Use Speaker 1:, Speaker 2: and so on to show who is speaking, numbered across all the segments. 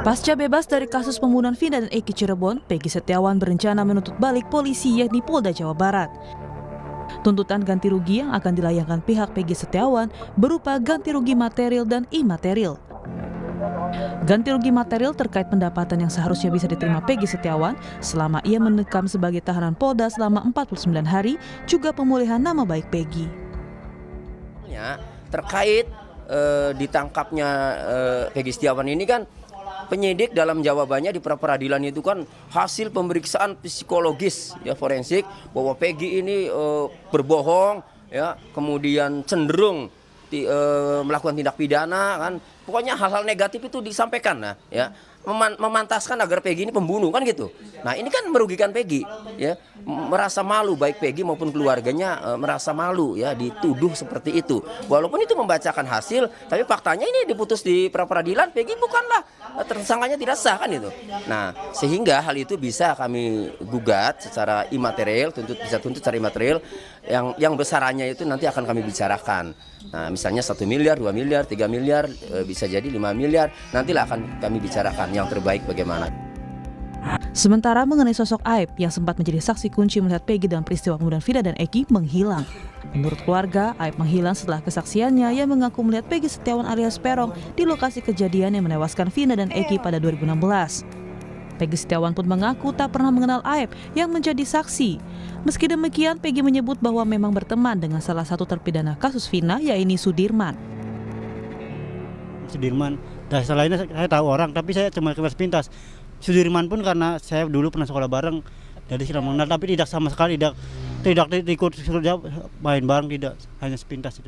Speaker 1: Pasca bebas dari kasus pembunuhan Vina dan Eki Cirebon, Peggy Setiawan berencana menuntut balik polisi yakni Polda Jawa Barat. Tuntutan ganti rugi yang akan dilayangkan pihak Peggy Setiawan berupa ganti rugi material dan imaterial. Ganti rugi material terkait pendapatan yang seharusnya bisa diterima Peggy Setiawan selama ia mendekam sebagai tahanan Polda selama 49 hari, juga pemulihan nama baik Peggy.
Speaker 2: Terkait ditangkapnya Peggy Setiawan ini kan, penyidik dalam jawabannya di pra-peradilan itu kan hasil pemeriksaan psikologis ya forensik bahwa Peggy ini berbohong ya, kemudian cenderung melakukan tindak pidana kan, pokoknya hal-hal negatif itu disampaikan nah ya, memantaskan agar Peggy ini pembunuh kan gitu. Nah ini kan merugikan Peggy ya, merasa malu baik Peggy maupun keluarganya merasa malu ya dituduh seperti itu. Walaupun itu membacakan hasil, tapi faktanya ini diputus di pra-peradilan Peggy bukanlah tersangkanya tidak sah kan itu. Nah sehingga hal itu bisa kami gugat secara imaterial, bisa tuntut secara imaterial yang besarannya itu nanti akan kami bicarakan. Nah misalnya 1 miliar, 2 miliar, 3 miliar, bisa jadi 5 miliar, nantilah akan kami bicarakan yang terbaik bagaimana.
Speaker 1: Sementara mengenai sosok Aib yang sempat menjadi saksi kunci melihat Peggy dalam peristiwa pembunuhan Vina dan Eki menghilang. Menurut keluarga, Aib menghilang setelah kesaksiannya yang mengaku melihat Peggy Setiawan alias Peron di lokasi kejadian yang menewaskan Vina dan Eki pada 2016. Peggy Setiawan pun mengaku tak pernah mengenal Aib yang menjadi saksi. Meski demikian, Peggy menyebut bahwa memang berteman dengan salah satu terpidana kasus Vina, yaitu Sudirman.
Speaker 3: Sudirman, dan selainnya saya tahu orang, tapi saya cuma sepintas. Sudirman pun karena saya dulu pernah sekolah bareng, jadi sudah mengenal, tapi tidak sama sekali tidak ikut main bareng, tidak, hanya sepintas itu.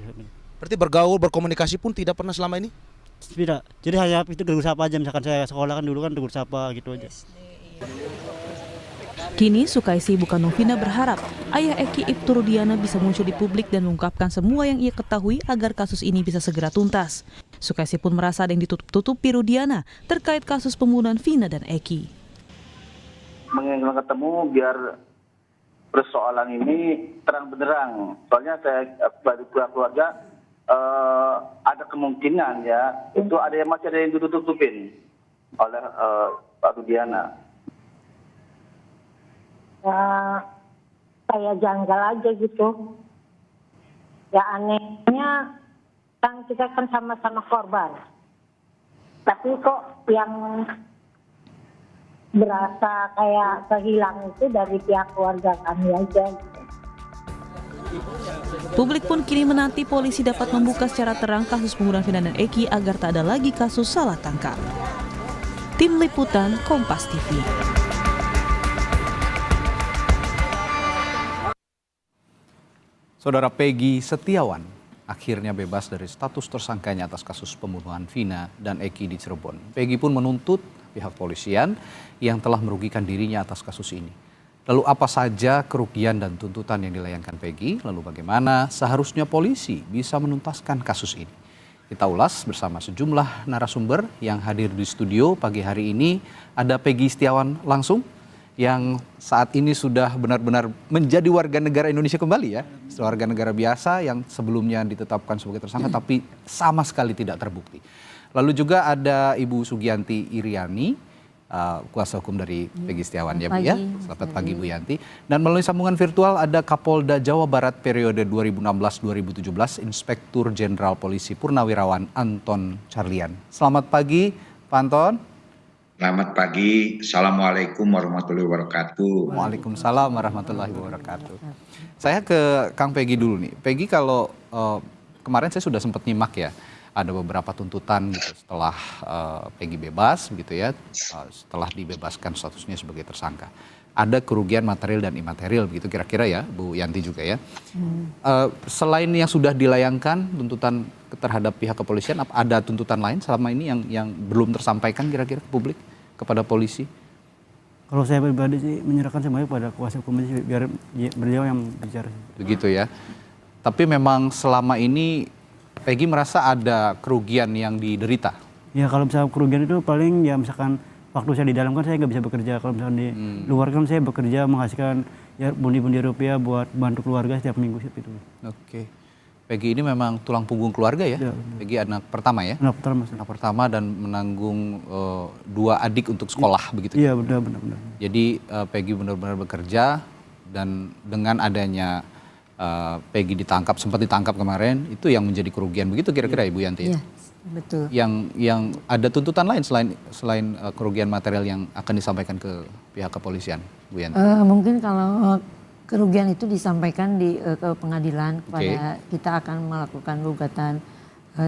Speaker 4: Berarti bergaul, berkomunikasi pun tidak pernah selama ini?
Speaker 3: Tidak, jadi hanya itu tegur sapa aja, misalkan saya sekolah kan dulu kan tegur sapa gitu aja.
Speaker 1: Kini Sukaisi bukan Novina berharap ayah Eki Ibtu Rudiana bisa muncul di publik dan mengungkapkan semua yang ia ketahui agar kasus ini bisa segera tuntas. Sukaisi pun merasa ada yang ditutup-tutupi Rudiana terkait kasus pembunuhan Vina dan Eki.
Speaker 5: Mengenal ketemu biar persoalan ini terang benderang. Soalnya saya dari keluarga ada kemungkinan ya itu masih ada yang ditutup-tutupin oleh Pak Rudiana.
Speaker 6: Ya, kayak janggal aja gitu. Ya anehnya kan kita kan sama-sama korban. Tapi kok yang berasa kayak kehilangan itu dari pihak keluarga kami aja.
Speaker 1: Publik pun kini menanti polisi dapat membuka secara terang kasus pembunuhan Vina dan Eki agar tak ada lagi kasus salah tangkap. Tim Liputan Kompas TV.
Speaker 7: Saudara Peggy Setiawan akhirnya bebas dari status tersangkanya atas kasus pembunuhan Vina dan Eki di Cirebon. Peggy pun menuntut pihak polisian yang telah merugikan dirinya atas kasus ini. Lalu apa saja kerugian dan tuntutan yang dilayangkan Peggy? Lalu bagaimana seharusnya polisi bisa menuntaskan kasus ini? Kita ulas bersama sejumlah narasumber yang hadir di studio pagi hari ini. Ada Peggy Setiawan langsung yang saat ini sudah benar-benar menjadi warga negara Indonesia kembali ya. Warga negara biasa yang sebelumnya ditetapkan sebagai tersangka tapi sama sekali tidak terbukti. Lalu juga ada Ibu Sugianti Iriani, kuasa hukum dari Peggy Setiawan ya Bu ya. Selamat pagi Bu Yanti. Dan melalui sambungan virtual ada Kapolda Jawa Barat periode 2016-2017, Inspektur Jenderal Polisi Purnawirawan Anton Carlian. Selamat pagi Pak Anton.
Speaker 8: Selamat pagi, Assalamualaikum warahmatullahi wabarakatuh.
Speaker 7: Waalaikumsalam warahmatullahi wabarakatuh. Saya ke Kang Peggy dulu nih. Peggy, kalau kemarin saya sudah sempat nyimak ya, ada beberapa tuntutan gitu setelah Peggy bebas gitu ya, setelah dibebaskan statusnya sebagai tersangka. Ada kerugian material dan imaterial begitu kira-kira ya, Bu Yanti juga ya. Selain yang sudah dilayangkan tuntutan terhadap pihak kepolisian, ada tuntutan lain selama ini yang belum tersampaikan kira-kira ke publik, kepada polisi?
Speaker 3: Kalau saya pribadi sih menyerahkan semuanya pada kuasa hukum biar beliau yang bicara.
Speaker 7: Begitu ya. Tapi memang selama ini Peggy merasa ada kerugian yang diderita?
Speaker 3: Ya kalau misalnya kerugian itu paling ya misalkan waktu saya di dalam kan saya nggak bisa bekerja. Kalau misalkan di luar kan saya bekerja menghasilkan ya pundi-pundi rupiah buat bantu keluarga setiap minggu seperti itu.
Speaker 7: Oke. Peggy ini memang tulang punggung keluarga ya?
Speaker 3: Ya,
Speaker 7: Peggy anak pertama ya?
Speaker 3: anak pertama.
Speaker 7: Anak pertama dan menanggung 2 adik untuk sekolah begitu?
Speaker 3: Iya benar.
Speaker 7: Jadi Peggy benar-benar bekerja dan dengan adanya Peggy sempat ditangkap kemarin, itu yang menjadi kerugian begitu kira-kira Ibu Yanti?
Speaker 9: Iya, betul.
Speaker 7: Yang ada tuntutan lain selain kerugian material yang akan disampaikan ke pihak kepolisian, Bu Yanti?
Speaker 9: Mungkin kalau kerugian itu disampaikan ke pengadilan kepada kita akan melakukan gugatan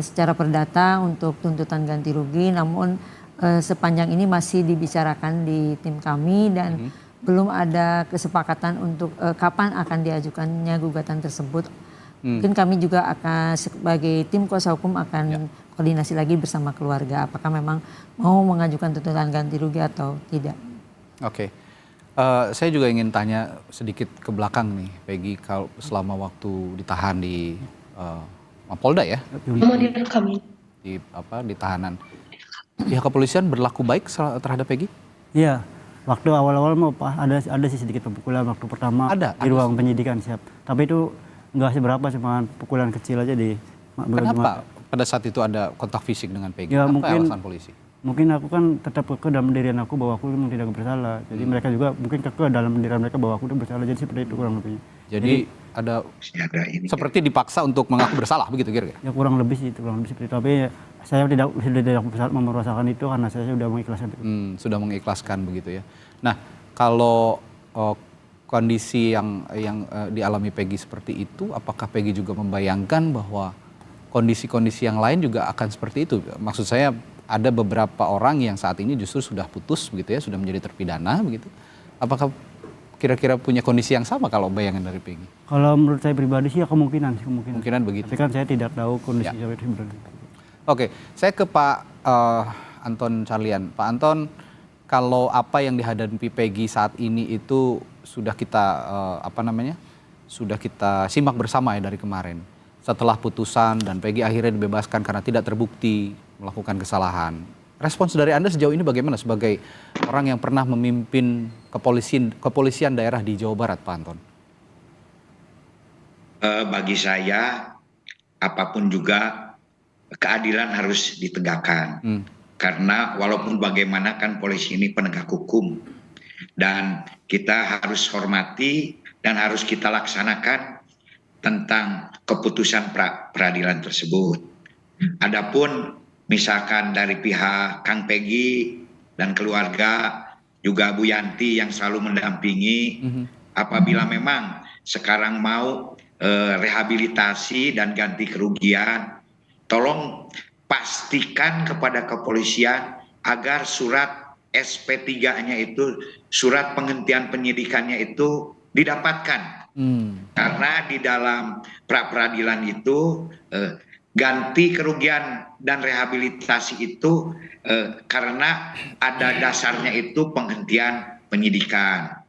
Speaker 9: secara perdata untuk tuntutan ganti rugi, namun sepanjang ini masih dibicarakan di tim kami dan belum ada kesepakatan untuk kapan akan diajukannya gugatan tersebut. Mungkin kami juga akan sebagai tim kuasa hukum akan koordinasi lagi bersama keluarga apakah memang mau mengajukan tuntutan ganti rugi atau tidak.
Speaker 7: Oke. Saya juga ingin tanya sedikit ke belakang nih, Peggy, kalau selama waktu ditahan di Mapolda ya, di tahanan, pihak kepolisian berlaku baik terhadap Peggy?
Speaker 3: Iya, waktu awal-awal mau ada sih sedikit pukulan waktu pertama di ruang penyidikan siap, tapi itu nggak seberapa, cuma pukulan kecil aja di.
Speaker 7: Kenapa pada saat itu ada kontak fisik dengan Peggy?
Speaker 3: Ya,
Speaker 7: apa alasan polisi?
Speaker 3: Mungkin aku kan tetap kekeh dalam pendirian aku bahwa aku memang tidak bersalah. Jadi mereka juga mungkin kekeh dalam pendirian mereka bahwa aku tidak bersalah. Jadi seperti itu kurang lebih.
Speaker 7: Jadi ada seperti dipaksa untuk mengaku bersalah begitu kira-kira? Ya
Speaker 3: kurang lebih sih, kurang lebih seperti itu. Tapi saya tidak merasakan itu karena saya sudah mengikhlaskan itu.
Speaker 7: Sudah mengikhlaskan begitu ya. Nah, kalau kondisi yang dialami Peggy seperti itu, apakah Peggy juga membayangkan bahwa kondisi-kondisi yang lain juga akan seperti itu? Maksud saya ada beberapa orang yang saat ini justru sudah putus begitu ya, sudah menjadi terpidana begitu. Apakah kira-kira punya kondisi yang sama kalau bayangan dari Peggy?
Speaker 3: Kalau menurut saya pribadi sih ya kemungkinan.
Speaker 7: Kemungkinan begitu.
Speaker 3: Tapi kan saya tidak tahu kondisi sampai itu.
Speaker 7: Oke, saya ke Pak Anton Carlian. Pak Anton, kalau apa yang dihadapi Peggy saat ini itu sudah kita sudah kita simak bersama ya dari kemarin. Setelah putusan dan Peggy akhirnya dibebaskan karena tidak terbukti melakukan kesalahan. Respons dari Anda sejauh ini bagaimana sebagai orang yang pernah memimpin kepolisian daerah di Jawa Barat, Pak Anton?
Speaker 8: Bagi saya, apapun juga keadilan harus ditegakkan. Karena walaupun bagaimana kan polisi ini penegak hukum. Dan kita harus hormati dan harus kita laksanakan tentang keputusan peradilan tersebut. Adapun misalkan dari pihak Kang Peggy dan keluarga, juga Bu Yanti yang selalu mendampingi, apabila memang sekarang mau rehabilitasi dan ganti kerugian, tolong pastikan kepada kepolisian agar surat SP3-nya itu, surat penghentian penyidikannya itu didapatkan. Karena di dalam pra-peradilan itu ganti kerugian dan rehabilitasi itu karena ada dasarnya itu penghentian penyidikan.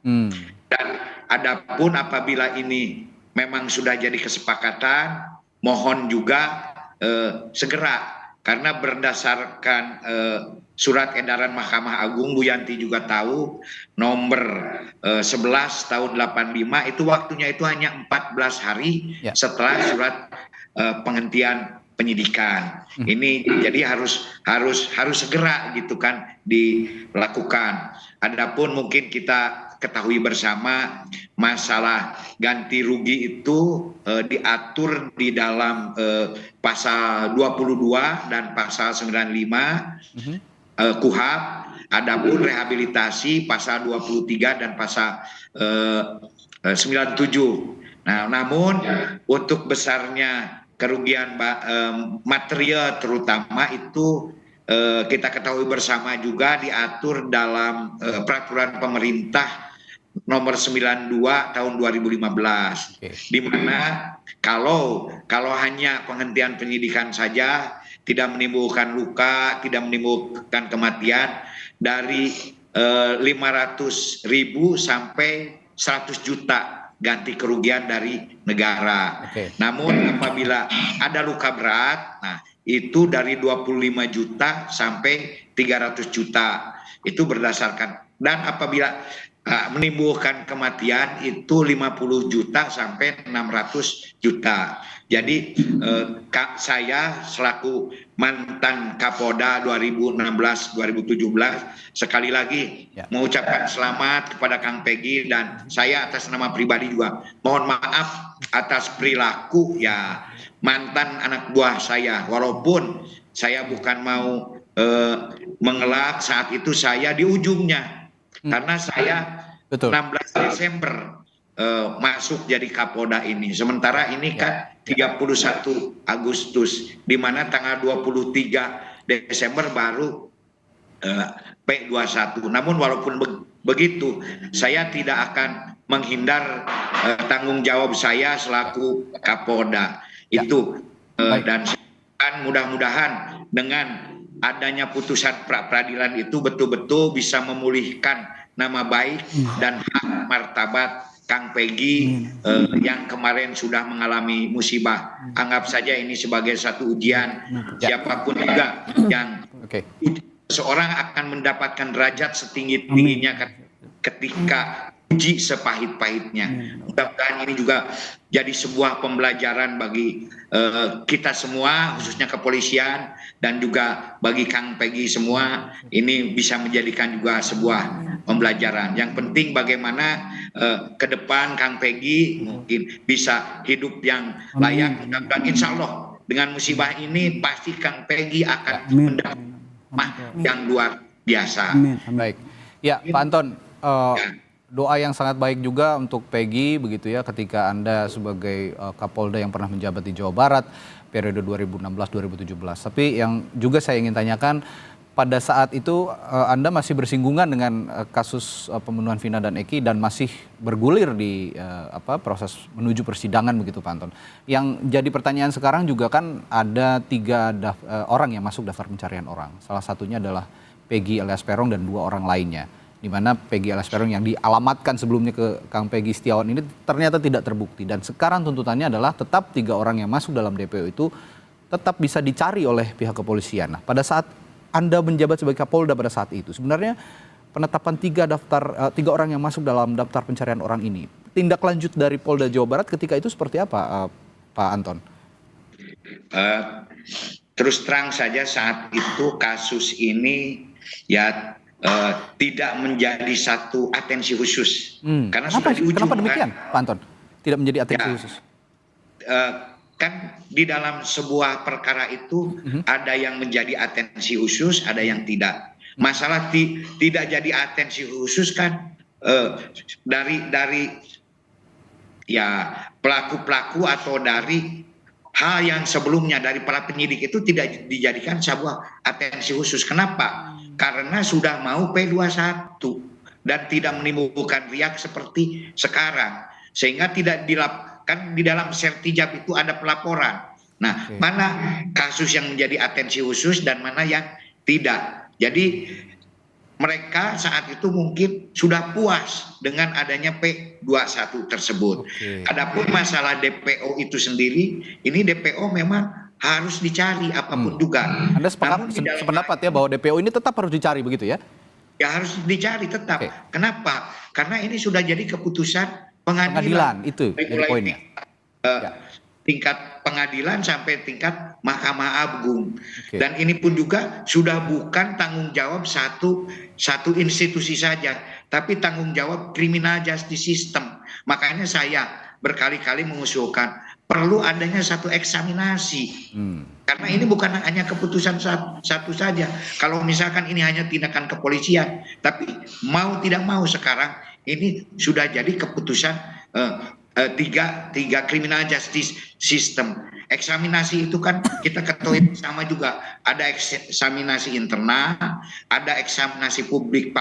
Speaker 8: Dan adapun apabila ini memang sudah jadi kesepakatan, mohon juga segera, karena berdasarkan surat edaran Mahkamah Agung, Bu Yanti juga tahu, nomor 11 tahun 85 itu waktunya itu hanya 14 hari setelah surat penghentian penyidikan. Ini jadi harus segera gitu kan dilakukan. Adapun mungkin kita ketahui bersama masalah ganti rugi itu diatur di dalam pasal 22 dan pasal 95 KUHP. Adapun rehabilitasi pasal 23 dan pasal 97. Nah, namun untuk besarnya kerugian material terutama itu kita ketahui bersama juga diatur dalam peraturan pemerintah nomor 92 tahun 2015, di mana kalau hanya penghentian penyidikan saja tidak menimbulkan luka, tidak menimbulkan kematian, dari 500.000 sampai 100 juta ganti kerugian dari negara. Namun apabila ada luka berat, nah itu dari 25 juta sampai 300 juta. Itu berdasarkan. Dan apabila menimbulkan kematian itu 50 juta sampai 600 juta. Jadi saya selaku mantan Kapolda 2016-2017 sekali lagi mengucapkan selamat kepada Kang Peggy, dan saya atas nama pribadi juga mohon maaf atas perilaku ya mantan anak buah saya. Walaupun saya bukan mau mengelak, saat itu saya di ujungnya karena saya 16 Desember masuk jadi Kapolda ini. Sementara ini kan 31 Agustus, di mana tanggal 23 Desember baru P21. Namun walaupun begitu, saya tidak akan menghindar tanggung jawab saya selaku Kapolda itu. Dan mudah-mudahan dengan adanya putusan pra peradilan itu betul-betul bisa memulihkan nama baik dan hak martabat Kang Peggy yang kemarin sudah mengalami musibah. Anggap saja ini sebagai satu ujian. Siapapun juga yang seorang akan mendapatkan derajat setinggi-tingginya ketika uji sepahit-pahitnya. Mudah-mudahan ini juga jadi sebuah pembelajaran bagi kita semua, khususnya kepolisian, dan juga bagi Kang Peggy semua. Ini bisa menjadikan juga sebuah pembelajaran. Yang penting bagaimana ke depan Kang Peggy mungkin bisa hidup yang layak. Dan insya Allah dengan musibah ini pasti Kang Peggy akan mendapat yang luar biasa.
Speaker 7: Baik, ya Pak Anton, doa yang sangat baik juga untuk Peggy begitu ya, ketika Anda sebagai Kapolda yang pernah menjabat di Jawa Barat periode 2016-2017. Tapi yang juga saya ingin tanyakan, pada saat itu Anda masih bersinggungan dengan kasus pembunuhan Vina dan Eki dan masih bergulir di proses menuju persidangan begitu Pak Anton. Yang jadi pertanyaan sekarang juga kan ada 3 orang yang masuk daftar pencarian orang. Salah satunya adalah Peggy alias Peron dan 2 orang lainnya. Di mana Peggy alias Peron yang dialamatkan sebelumnya ke Kang Peggy Setiawan ini ternyata tidak terbukti. Dan sekarang tuntutannya adalah tetap 3 orang yang masuk dalam DPO itu tetap bisa dicari oleh pihak kepolisian. Nah, pada saat Anda menjabat sebagai Kapolda pada saat itu, sebenarnya penetapan 3 orang yang masuk dalam daftar pencarian orang ini, tindak lanjut dari Polda Jawa Barat ketika itu seperti apa, Pak Anton?
Speaker 8: Terus terang saja saat itu kasus ini ya tidak menjadi satu atensi khusus. Karena
Speaker 7: kenapa demikian, Pak Anton? Tidak menjadi atensi khusus?
Speaker 8: Kan di dalam sebuah perkara itu ada yang menjadi atensi khusus, ada yang tidak. Masalah tidak jadi atensi khusus kan dari ya pelaku-pelaku atau dari hal yang sebelumnya dari para penyidik itu tidak dijadikan sebuah atensi khusus. Kenapa? Karena sudah mau P21 dan tidak menimbulkan riak seperti sekarang, sehingga tidak kan di dalam sertijab itu ada pelaporan. Nah, mana kasus yang menjadi atensi khusus dan mana yang tidak. Jadi mereka saat itu mungkin sudah puas dengan adanya P21 tersebut. Adapun masalah DPO itu sendiri, ini DPO memang harus dicari apapun juga.
Speaker 7: Anda sependapat ya bahwa DPO ini tetap harus dicari begitu ya?
Speaker 8: Ya harus dicari tetap. Kenapa? Karena ini sudah jadi keputusan pengadilan itu jadi poinnya. Tingkat pengadilan sampai tingkat Mahkamah Agung. Dan ini pun juga sudah bukan tanggung jawab satu institusi saja, tapi tanggung jawab criminal justice system. Makanya saya berkali-kali mengusulkan perlu adanya satu eksaminasi. Karena ini bukan hanya keputusan satu saja. Kalau misalkan ini hanya tindakan kepolisian, tapi mau tidak mau sekarang ini sudah jadi keputusan tiga criminal justice system. Eksaminasi itu kan kita ketahui sama juga, ada eksaminasi internal, ada eksaminasi publik.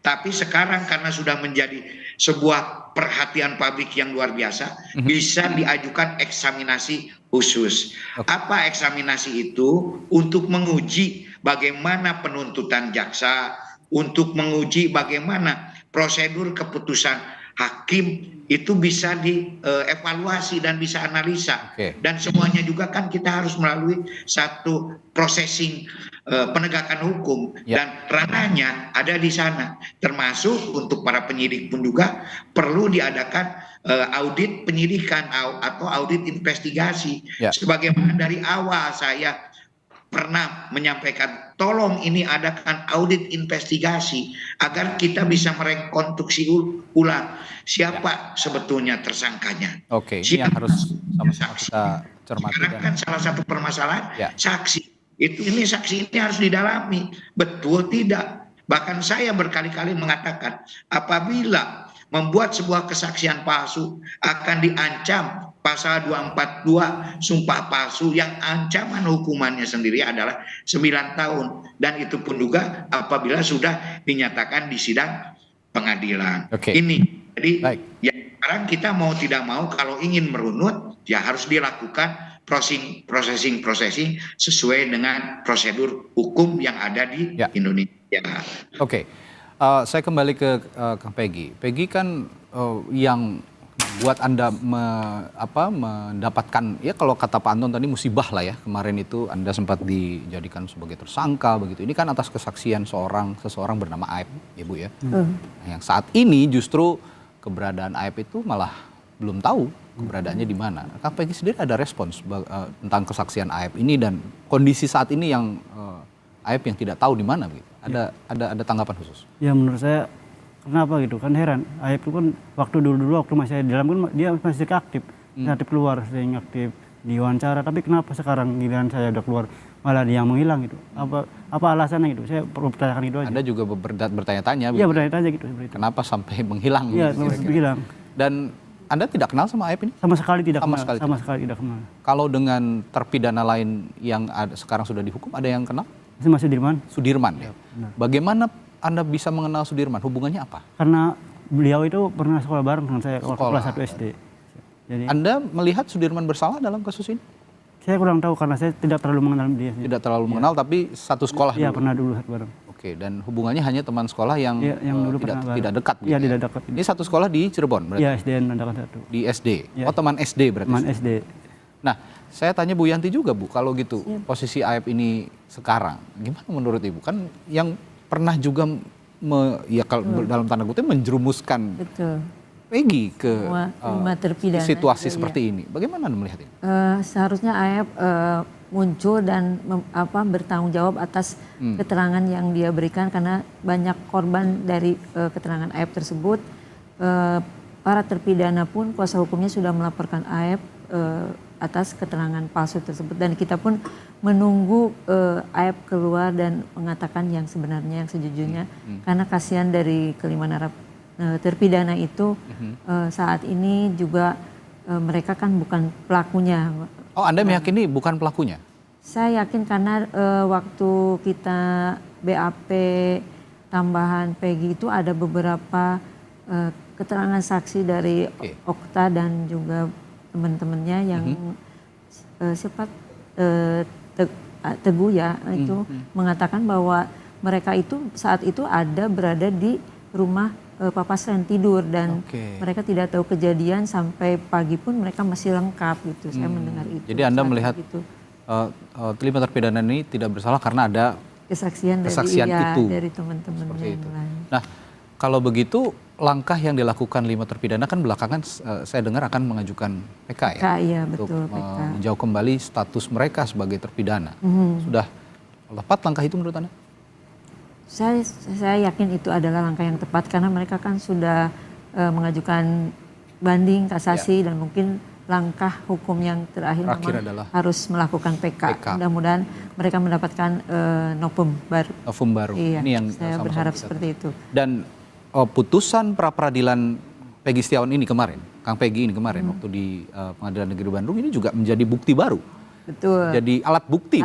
Speaker 8: Tapi sekarang karena sudah menjadi sebuah perhatian publik yang luar biasa, bisa diajukan eksaminasi khusus. Apa eksaminasi itu? Untuk menguji bagaimana penuntutan jaksa, untuk menguji bagaimana prosedur keputusan hakim itu bisa dievaluasi dan bisa analisa. Dan semuanya juga kan kita harus melalui satu processing penegakan hukum dan ranahnya ada di sana. Termasuk untuk para penyidik pun juga perlu diadakan audit penyidikan atau audit investigasi. Sebagaimana dari awal saya pernah menyampaikan, tolong ini adakan audit investigasi agar kita bisa merekonstruksi ulang siapa sebetulnya tersangkanya.
Speaker 7: Oke, ini yang harus sama-sama kita cermati.
Speaker 8: Karena kan salah satu permasalahan saksi ini saksi ini harus didalami, betul tidak? Bahkan saya berkali-kali mengatakan, apabila membuat sebuah kesaksian palsu akan diancam pasal 242 sumpah palsu yang ancaman hukumannya sendiri adalah 9 tahun. Dan itu pun juga apabila sudah dinyatakan di sidang pengadilan. Ini, jadi ya sekarang kita mau tidak mau kalau ingin merunut ya harus dilakukan processing sesuai dengan prosedur hukum yang ada di Indonesia.
Speaker 7: Saya kembali ke Kang Peggy. Peggy kan yang buat Anda mendapatkan, ya kalau kata Pak Anton tadi musibah lah ya, kemarin itu Anda sempat dijadikan sebagai tersangka begitu. Ini kan atas kesaksian seseorang bernama Aep, ya Bu ya. Nah, yang saat ini justru keberadaan Aep itu malah belum tahu keberadaannya di mana. Kang Peggy sendiri ada respons tentang kesaksian Aep ini dan kondisi saat ini yang Aep yang tidak tahu di mana begitu. Ada tanggapan khusus?
Speaker 3: Ya menurut saya kenapa gitu kan heran. Aep itu kan waktu dulu waktu masih di dalam kan dia masih aktif, aktif keluar, sering aktif diwawancara. Tapi kenapa sekarang giliran saya udah keluar malah dia yang menghilang gitu? Apa alasannya gitu? Saya perlu pertanyakan itu aja.
Speaker 7: Anda juga bertanya-tanya.
Speaker 3: Iya bertanya-tanya gitu.
Speaker 7: Kenapa sampai menghilang?
Speaker 3: Iya menghilang.
Speaker 7: Dan Anda tidak kenal sama Aep ini?
Speaker 3: Sama sekali tidak kenal. Sama sekali tidak kenal.
Speaker 7: Kalau dengan terpidana lain yang sekarang sudah dihukum, ada yang kenal?
Speaker 3: Mas Sudirman.
Speaker 7: Sudirman ya. Bagaimana Anda bisa mengenal Sudirman? Hubungannya apa?
Speaker 3: Karena beliau itu pernah sekolah bareng dengan saya waktu kelas 1 SD. Jadi,
Speaker 7: Anda melihat Sudirman bersalah dalam kasus ini?
Speaker 3: Saya kurang tahu karena saya tidak terlalu mengenal dia.
Speaker 7: Tidak terlalu mengenal tapi satu sekolah
Speaker 3: dulu? Iya pernah dulu bareng.
Speaker 7: Oke, dan hubungannya hanya teman sekolah yang
Speaker 3: dulu
Speaker 7: tidak dekat?
Speaker 3: Iya tidak dekat.
Speaker 7: Ini satu sekolah di Cirebon berarti?
Speaker 3: Iya SDN Nandakan 1.
Speaker 7: Di SD? Ya. Oh teman SD berarti?
Speaker 3: Teman SD.
Speaker 7: Nah, saya tanya Bu Yanti juga Bu, kalau gitu posisi Aep ini sekarang, gimana menurut Ibu? Kan yang pernah juga dalam tanda kutip menjerumuskan Peggy ke situasi seperti ini. Bagaimana Anda melihat ini?
Speaker 9: Seharusnya Aep muncul dan bertanggung jawab atas keterangan yang dia berikan karena banyak korban dari keterangan Aep tersebut. Para terpidana pun kuasa hukumnya sudah melaporkan Aep atas keterangan palsu tersebut dan kita pun menunggu Aep keluar dan mengatakan yang sebenarnya yang sejujurnya karena kasihan dari kelima terpidana itu saat ini juga mereka kan bukan pelakunya.
Speaker 7: Oh Anda meyakini bukan pelakunya?
Speaker 9: Saya yakin karena waktu kita BAP tambahan Peggy itu ada beberapa keterangan saksi dari Okta dan juga teman-temannya yang sempat Teguh ya itu mengatakan bahwa mereka itu saat itu berada di rumah Papa Sren tidur dan mereka tidak tahu kejadian sampai pagi pun mereka masih lengkap gitu. Saya mendengar itu.
Speaker 7: Jadi Anda melihat kelima terpidana ini tidak bersalah karena ada kesaksian itu
Speaker 9: dari teman-teman yang lain.
Speaker 7: Nah, kalau begitu langkah yang dilakukan 5 terpidana kan belakangan saya dengar akan mengajukan PK ya.
Speaker 9: Iya,
Speaker 7: untuk
Speaker 9: betul,
Speaker 7: meninjau kembali status mereka sebagai terpidana. Sudah tepat langkah itu menurut Anda?
Speaker 9: Saya yakin itu adalah langkah yang tepat karena mereka kan sudah mengajukan banding kasasi dan mungkin langkah hukum yang terakhir memang harus melakukan PK. Mudah-mudahan mereka mendapatkan novum baru. Iya, ini yang saya berharap seperti itu.
Speaker 7: Dan putusan pra-peradilan Peggy Setiawan ini kemarin, Kang Peggy ini kemarin waktu di Pengadilan Negeri Bandung ini juga menjadi bukti baru.
Speaker 9: Betul.
Speaker 7: Jadi alat bukti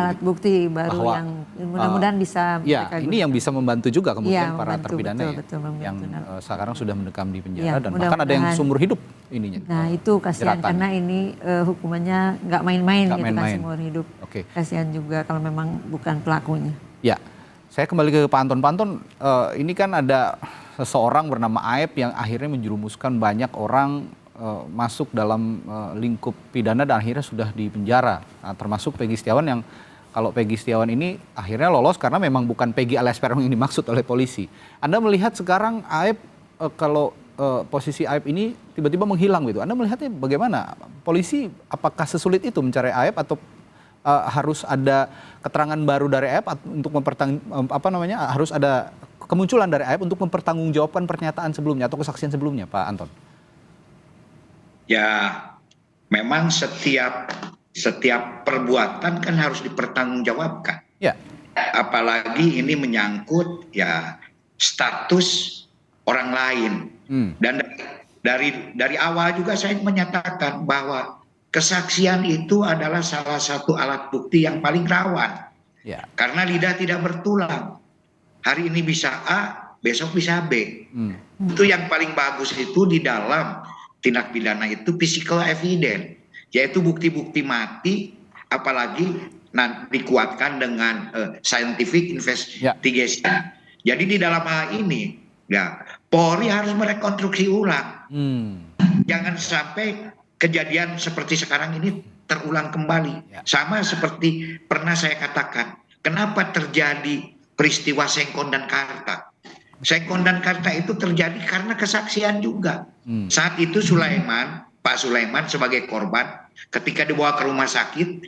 Speaker 9: baru bahwa, yang mudah-mudahan bisa.
Speaker 7: Ya, ini yang bisa membantu juga kemudian para terpidana yang sekarang sudah mendekam di penjara dan bahkan ada yang seumur hidup ininya.
Speaker 9: Nah itu kasihan karena ini hukumannya nggak main-main gitu kan seumur hidup. Kasihan juga kalau memang bukan pelakunya.
Speaker 7: Ya, saya kembali ke Pak Anton. Pak Anton, ini kan ada seseorang bernama Aep yang akhirnya menjerumuskan banyak orang masuk dalam lingkup pidana dan akhirnya sudah dipenjara. Nah, termasuk Peggy Setiawan yang kalau Peggy Setiawan ini akhirnya lolos karena memang bukan Peggy alias Peron yang dimaksud oleh polisi. Anda melihat sekarang Aep kalau posisi Aep ini tiba-tiba menghilang gitu. Anda melihatnya bagaimana? Polisi apakah sesulit itu mencari Aep atau harus ada keterangan baru dari Aep untuk harus ada kemunculan dari Aep untuk mempertanggungjawabkan pernyataan sebelumnya atau kesaksian sebelumnya, Pak Anton?
Speaker 8: Ya, memang setiap perbuatan kan harus dipertanggungjawabkan.
Speaker 7: Ya.
Speaker 8: Apalagi ini menyangkut ya status orang lain. Dan dari awal juga saya menyatakan bahwa kesaksian itu adalah salah satu alat bukti yang paling rawan. Ya. Karena lidah tidak bertulang. Hari ini bisa A, besok bisa B. Itu yang paling bagus itu di dalam tindak pidana itu physical evidence, yaitu bukti-bukti mati, apalagi nanti dikuatkan dengan scientific investigation. Jadi di dalam hal ini, ya Polri harus merekonstruksi ulang. Jangan sampai kejadian seperti sekarang ini terulang kembali. Sama seperti pernah saya katakan, kenapa terjadi peristiwa Sengkon dan Karta. Sengkon dan Karta itu terjadi karena kesaksian juga. Saat itu Pak Sulaiman sebagai korban ketika dibawa ke rumah sakit,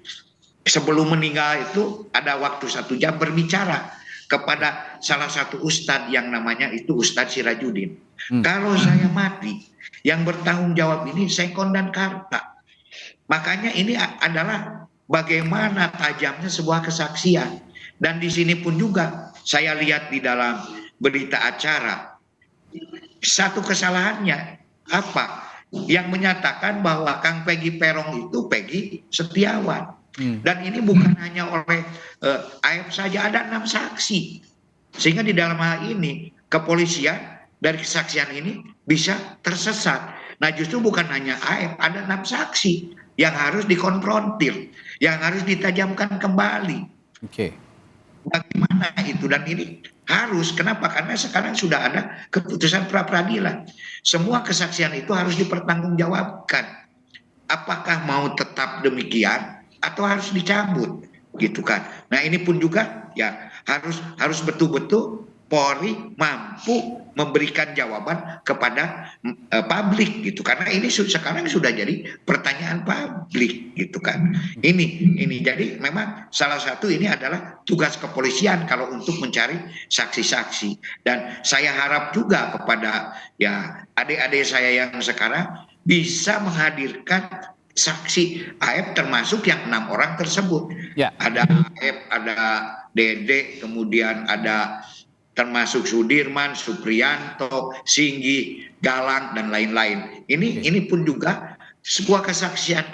Speaker 8: sebelum meninggal itu ada waktu 1 jam berbicara kepada salah satu ustadz yang namanya itu Ustadz Sirajudin. Kalau saya mati, yang bertanggung jawab ini Sengkon dan Karta. Makanya ini adalah bagaimana tajamnya sebuah kesaksian. Dan di sini pun juga saya lihat di dalam berita acara, satu kesalahannya apa? Yang menyatakan bahwa Kang Peggy Peron itu Peggy Setiawan. Dan ini bukan hanya oleh Aep saja, ada 6 saksi. Sehingga di dalam hal ini kepolisian dari kesaksian ini bisa tersesat. Nah justru bukan hanya Aep, ada 6 saksi yang harus dikonfrontir, yang harus ditajamkan kembali. Bagaimana itu? Dan ini harus, kenapa? Karena sekarang sudah ada keputusan pra-peradilan. Semua kesaksian itu harus dipertanggungjawabkan. Apakah mau tetap demikian atau harus dicabut, gitu kan? Nah ini pun juga ya harus betul-betul Polri mampu memberikan jawaban kepada publik, gitu. Karena ini sekarang sudah jadi pertanyaan publik, gitu kan. Ini jadi memang salah satu ini adalah tugas kepolisian kalau untuk mencari saksi-saksi. Dan saya harap juga kepada ya adik-adik saya yang sekarang bisa menghadirkan saksi Aep termasuk yang 6 orang tersebut. Ada Aep, ada Dede, kemudian ada termasuk Sudirman, Supriyanto, Singgi, Galang dan lain-lain. Ini pun juga sebuah kesaksian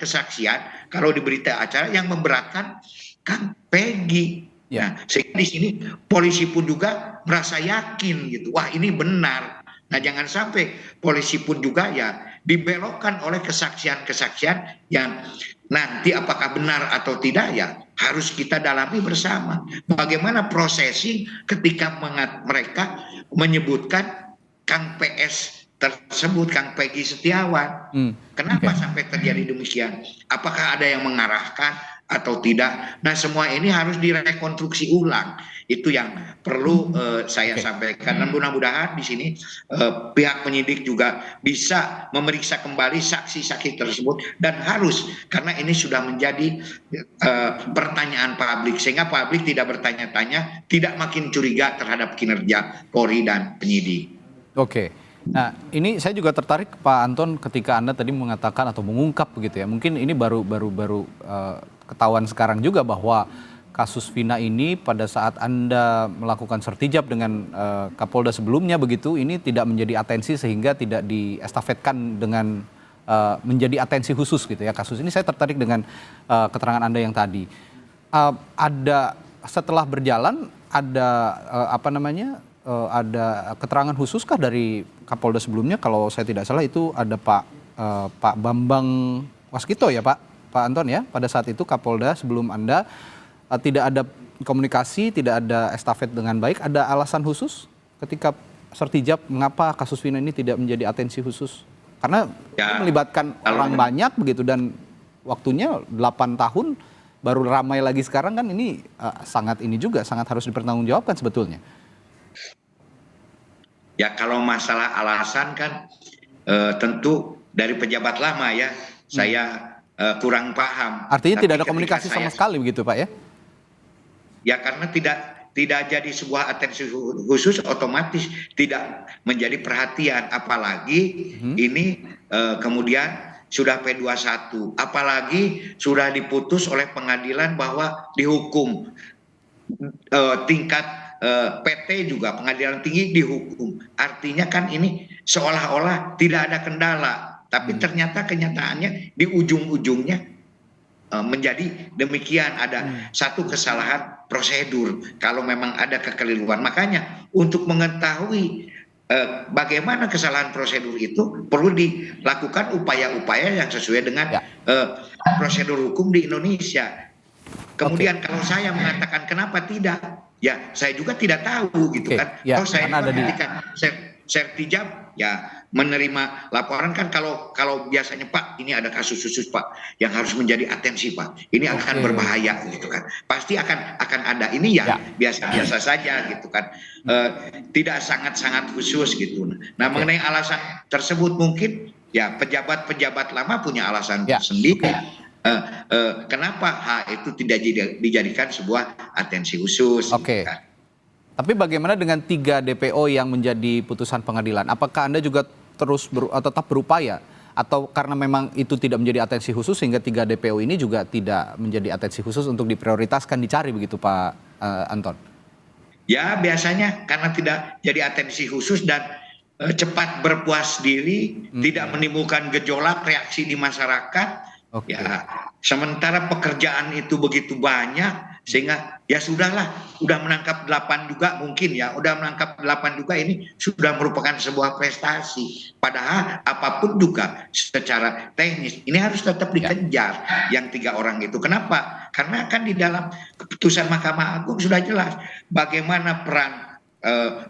Speaker 8: kalau di berita acara yang memberatkan Kang Peggy. Nah, sehingga di sini polisi pun juga merasa yakin gitu. Wah, ini benar. Nah, jangan sampai polisi pun juga ya dibelokkan oleh kesaksian-kesaksian yang nanti apakah benar atau tidak ya harus kita dalami bersama. Bagaimana prosesi ketika mereka menyebutkan Kang PS tersebut, Kang Peggy Setiawan. Kenapa sampai terjadi demikian? Apakah ada yang mengarahkan atau tidak? Nah semua ini harus direkonstruksi ulang. Itu yang perlu saya sampaikan. Dan mudah-mudahan di sini pihak penyidik juga bisa memeriksa kembali saksi-saksi tersebut. Dan harus, karena ini sudah menjadi pertanyaan publik. Sehingga publik tidak bertanya-tanya, tidak makin curiga terhadap kinerja Polri dan penyidik.
Speaker 7: Nah ini saya juga tertarik Pak Anton ketika Anda tadi mengatakan atau mengungkap begitu ya. Mungkin ini baru ketahuan sekarang juga bahwa kasus Vina ini pada saat Anda melakukan sertijab dengan Kapolda sebelumnya begitu, ini tidak menjadi atensi sehingga tidak diestafetkan dengan menjadi atensi khusus gitu ya kasus ini. Saya tertarik dengan keterangan Anda yang tadi. Ada setelah berjalan ada ada keterangan khususkah dari Kapolda sebelumnya? Kalau saya tidak salah itu ada Pak Bambang Waskito ya Pak Anton ya, pada saat itu Kapolda sebelum Anda tidak ada komunikasi, tidak ada estafet dengan baik. Ada alasan khusus ketika Sertijab, mengapa kasus Vina ini tidak menjadi atensi khusus? Karena
Speaker 8: Ya,
Speaker 7: melibatkan orang banyak begitu dan waktunya 8 tahun baru ramai lagi sekarang kan ini sangat harus dipertanggungjawabkan sebetulnya.
Speaker 8: ya kalau masalah alasan kan tentu dari pejabat lama ya, saya kurang paham.
Speaker 7: Artinya
Speaker 8: Tapi
Speaker 7: tidak ada
Speaker 8: ketika
Speaker 7: komunikasi sama sekali begitu Pak ya?
Speaker 8: Ya karena tidak jadi sebuah atensi khusus, otomatis tidak menjadi perhatian, apalagi ini kemudian sudah P21, apalagi sudah diputus oleh pengadilan bahwa dihukum tingkat PT juga, pengadilan tinggi dihukum. Artinya kan ini seolah-olah tidak ada kendala, tapi ternyata kenyataannya di ujung-ujungnya menjadi demikian, ada satu kesalahan prosedur kalau memang ada kekeliruan. Makanya untuk mengetahui bagaimana kesalahan prosedur itu perlu dilakukan upaya-upaya yang sesuai dengan prosedur hukum di Indonesia. Kemudian kalau saya mengatakan kenapa tidak, ya saya juga tidak tahu gitu kan.
Speaker 7: Ya,
Speaker 8: Kalau saya
Speaker 7: ada di
Speaker 8: Sertijab ya menerima laporan kan, kalau biasanya Pak ini ada kasus khusus Pak yang harus menjadi atensi Pak, ini akan berbahaya gitu kan, pasti akan ada, ini ya biasa-biasa saja gitu kan, tidak sangat khusus gitu. Nah mengenai alasan tersebut mungkin ya pejabat lama punya alasan sendiri. Kenapa itu tidak dijadikan sebuah atensi khusus?
Speaker 7: Oke.
Speaker 8: Kan?
Speaker 7: Tapi bagaimana dengan 3 DPO yang menjadi putusan pengadilan? Apakah Anda juga tetap berupaya? Atau karena memang itu tidak menjadi atensi khusus sehingga 3 DPO ini juga tidak menjadi atensi khusus untuk diprioritaskan dicari begitu Pak Anton? Ya
Speaker 8: biasanya karena tidak jadi atensi khusus dan cepat berpuas diri, tidak menimbulkan gejolak reaksi di masyarakat. Ya, sementara pekerjaan itu begitu banyak sehingga ya sudahlah, udah menangkap 8 juga mungkin ya, udah menangkap 8 juga ini sudah merupakan sebuah prestasi. Padahal apapun juga secara teknis ini harus tetap dikejar yang 3 orang itu. Kenapa? Karena kan di dalam keputusan Mahkamah Agung sudah jelas bagaimana peran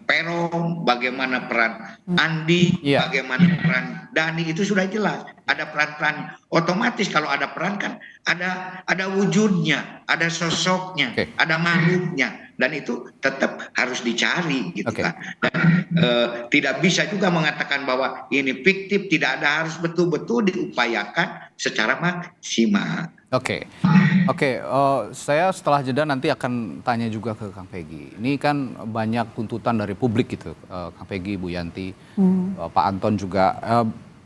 Speaker 8: Peron, bagaimana peran Andi, bagaimana peran Dani, itu sudah jelas. Ada peran-peran, otomatis kalau ada peran kan ada wujudnya, ada sosoknya, ada makhluknya, dan itu tetap harus dicari gitu kan. Dan tidak bisa juga mengatakan bahwa ini fiktif, tidak ada, harus betul-betul diupayakan secara maksimal.
Speaker 7: Saya setelah jeda nanti akan tanya juga ke Kang Peggy. Ini kan banyak tuntutan dari publik gitu, Kang Peggy, Bu Yanti, Pak Anton juga.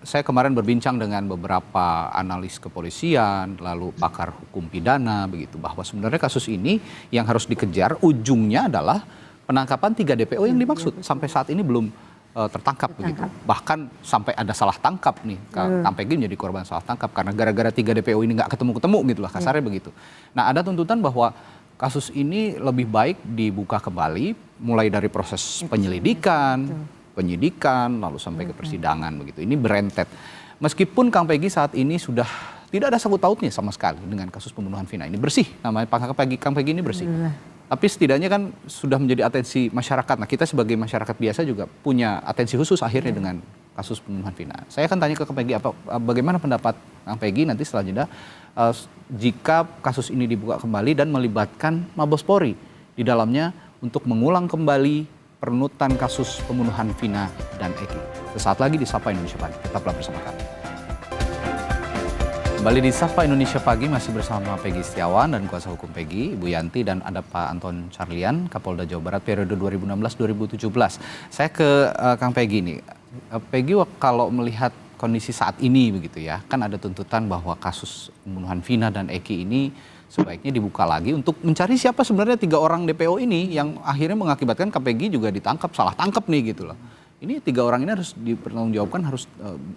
Speaker 7: Saya kemarin berbincang dengan beberapa analis kepolisian, lalu pakar hukum pidana begitu, bahwa sebenarnya kasus ini yang harus dikejar ujungnya adalah penangkapan 3 DPO yang dimaksud. Sampai saat ini belum tertangkap begitu. Bahkan sampai ada salah tangkap nih, Kang Peggy menjadi korban salah tangkap karena gara-gara 3 DPO ini nggak ketemu-ketemu gitu lah, kasarnya begitu. Nah ada tuntutan bahwa kasus ini lebih baik dibuka kembali, mulai dari proses penyelidikan, penyidikan, lalu sampai ke persidangan begitu. Ini berentet. Meskipun Kang Peggy saat ini sudah tidak ada sangkut pautnya sama sekali dengan kasus pembunuhan Vina ini, bersih namanya Kang Peggy ini bersih. Tapi setidaknya kan sudah menjadi atensi masyarakat. Nah kita sebagai masyarakat biasa juga punya atensi khusus akhirnya dengan kasus pembunuhan Vina. Saya akan tanya ke Kang Peggy bagaimana pendapat Kang Peggy nanti setelah jeda jika kasus ini dibuka kembali dan melibatkan Mabes Polri di dalamnya untuk mengulang kembali perunutan kasus pembunuhan Vina dan Eki. Sesaat lagi di Sapa Indonesia Pagi. Tetaplah bersama kami. Kembali di Sapa Indonesia Pagi masih bersama Peggy Setiawan dan kuasa hukum Peggy, Bu Yanti, dan ada Pak Anton Carlian, Kapolda Jawa Barat periode 2016-2017. Saya ke Kang Peggy nih. Peggy, kalau melihat kondisi saat ini begitu ya, kan ada tuntutan bahwa kasus pembunuhan Vina dan Eki ini sebaiknya dibuka lagi untuk mencari siapa sebenarnya 3 orang DPO ini yang akhirnya mengakibatkan KPG juga ditangkap, salah tangkap nih gitu loh. Ini 3 orang ini harus dipertanggungjawabkan, harus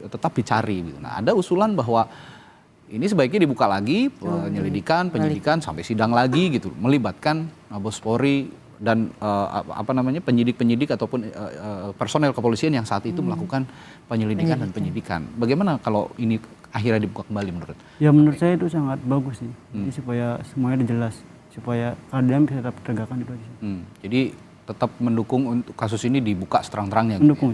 Speaker 7: tetap dicari gitu. Nah ada usulan bahwa ini sebaiknya dibuka lagi penyidikan sampai sidang lagi gitu, melibatkan Mabes Polri dan penyidik-penyidik ataupun personel kepolisian yang saat itu melakukan penyelidikan dan penyidikan. Bagaimana kalau ini akhirnya dibuka kembali menurut?
Speaker 3: Ya menurut saya itu sangat bagus sih. Jadi supaya semuanya jelas, supaya keadilan bisa tetap ditegakkan itu aja.
Speaker 7: Jadi tetap mendukung untuk kasus ini dibuka seterang-terangnya.
Speaker 3: Mendukung.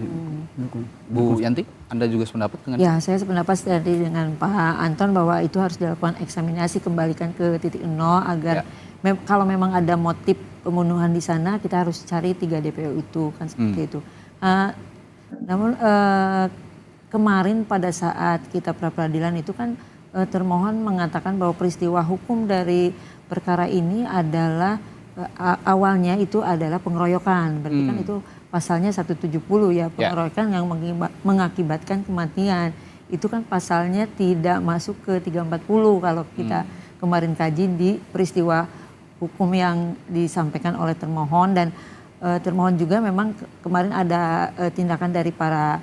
Speaker 7: Bu Yanti, Anda juga sependapat dengan?
Speaker 9: Ya, saya sependapat tadi dengan Pak Anton bahwa itu harus dilakukan eksaminasi, kembalikan ke titik nol agar kalau memang ada motif pembunuhan di sana, kita harus cari 3 DPO itu, kan seperti itu. Namun kemarin pada saat kita pra-peradilan itu kan termohon mengatakan bahwa peristiwa hukum dari perkara ini adalah awalnya itu adalah pengeroyokan. Berarti kan itu pasalnya 170 ya, pengeroyokan yang mengakibatkan kematian. Itu kan pasalnya tidak masuk ke 340 kalau kita kemarin kaji di peristiwa hukum yang disampaikan oleh termohon. Dan termohon juga memang kemarin ada tindakan dari para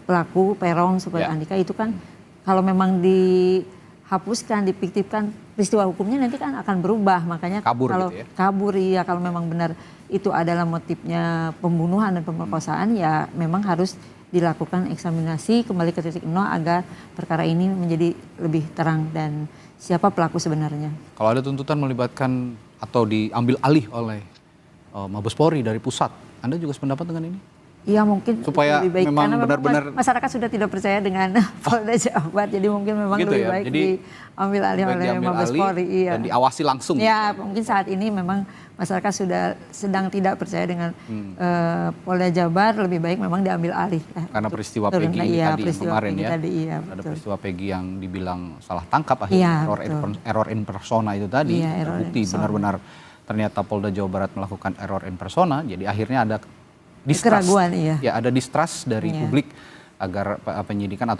Speaker 9: pelaku Peron Super Andika itu kan kalau memang dihapuskan, dipiktifkan peristiwa hukumnya nanti kan akan berubah. Makanya
Speaker 7: kabur
Speaker 9: kalau
Speaker 7: gitu ya?
Speaker 9: Kabur ya, kalau memang benar itu adalah motifnya pembunuhan dan pemerkosaan ya memang harus dilakukan eksaminasi kembali ke titik nol agar perkara ini menjadi lebih terang dan siapa pelaku sebenarnya.
Speaker 7: Kalau ada tuntutan melibatkan atau diambil alih oleh Mabes Polri dari pusat, Anda juga sependapat dengan ini?
Speaker 9: Iya mungkin
Speaker 7: supaya
Speaker 9: lebih baik
Speaker 7: memang
Speaker 9: karena
Speaker 7: benar-benar
Speaker 9: masyarakat sudah tidak percaya dengan Polda Jabar, jadi mungkin memang
Speaker 7: gitu
Speaker 9: lebih
Speaker 7: ya?
Speaker 9: baik
Speaker 7: Jadi,
Speaker 9: diambil alih oleh Mabes Polri. Iya.
Speaker 7: Dan diawasi langsung.
Speaker 9: Ya mungkin saat ini memang masyarakat sudah sedang tidak percaya dengan Polda Jabar, lebih baik memang diambil alih.
Speaker 7: Karena peristiwa Peggy ini tadi yang kemarin ya, ada
Speaker 9: betul.
Speaker 7: peristiwa Peggy yang dibilang salah tangkap akhirnya error in persona itu tadi, terbukti benar-benar ternyata Polda Jawa Barat melakukan error in persona, jadi akhirnya ada
Speaker 9: keraguan,
Speaker 7: ya ada distrust dari publik agar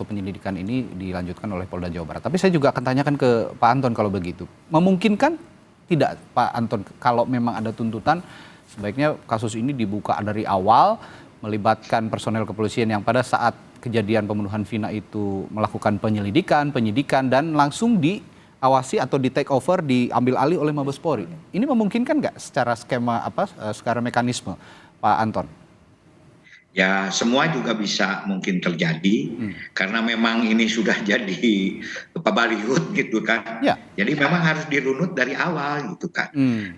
Speaker 7: penyelidikan ini dilanjutkan oleh Polda Jawa Barat. Tapi saya juga akan tanyakan ke Pak Anton kalau begitu. Memungkinkan tidak Pak Anton kalau memang ada tuntutan sebaiknya kasus ini dibuka dari awal, melibatkan personel kepolisian yang pada saat kejadian pembunuhan Vina itu melakukan penyidikan dan langsung diawasi atau di take over, diambil alih oleh Mabes Polri. Ini memungkinkan nggak secara secara mekanisme Pak Anton?
Speaker 8: Ya semua juga bisa mungkin terjadi karena memang ini sudah jadi pabaliut gitu kan. Jadi memang harus dirunut dari awal gitu kan.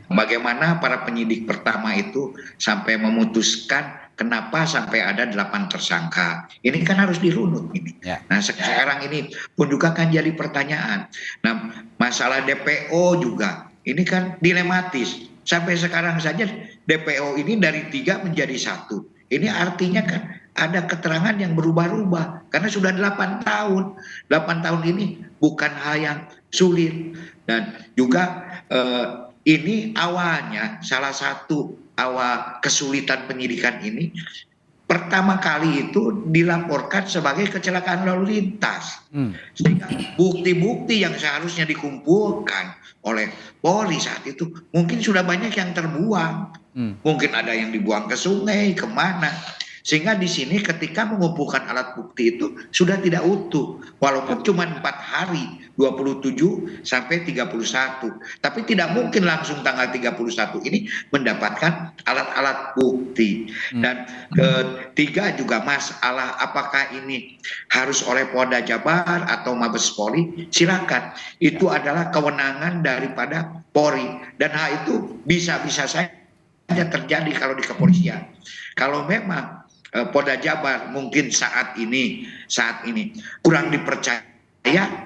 Speaker 8: Bagaimana para penyidik pertama itu sampai memutuskan kenapa sampai ada 8 tersangka. Ini kan harus dirunut ini. Nah sekarang ini pun juga kan jadi pertanyaan. Nah masalah DPO juga ini kan dilematis. Sampai sekarang saja DPO ini dari 3 menjadi 1. Ini artinya kan ada keterangan yang berubah-ubah karena sudah 8 tahun. 8 tahun ini bukan hal yang sulit. Dan juga ini awalnya salah satu awal kesulitan penyidikan ini pertama kali itu dilaporkan sebagai kecelakaan lalu lintas. Sehingga bukti-bukti yang seharusnya dikumpulkan oleh Polri saat itu mungkin sudah banyak yang terbuang. Mungkin ada yang dibuang ke sungai, kemana. Sehingga di sini ketika mengumpulkan alat bukti itu sudah tidak utuh. Walaupun cuma 4 hari, 27 sampai 31. Tapi tidak mungkin langsung tanggal 31 ini mendapatkan alat-alat bukti. Dan ketiga juga masalah apakah ini harus oleh Polda Jabar atau Mabes Polri, silakan. Itu adalah kewenangan daripada Polri. Dan hal itu bisa-bisa saja terjadi kalau di kepolisian. Kalau memang Polda Jabar mungkin saat ini kurang dipercaya,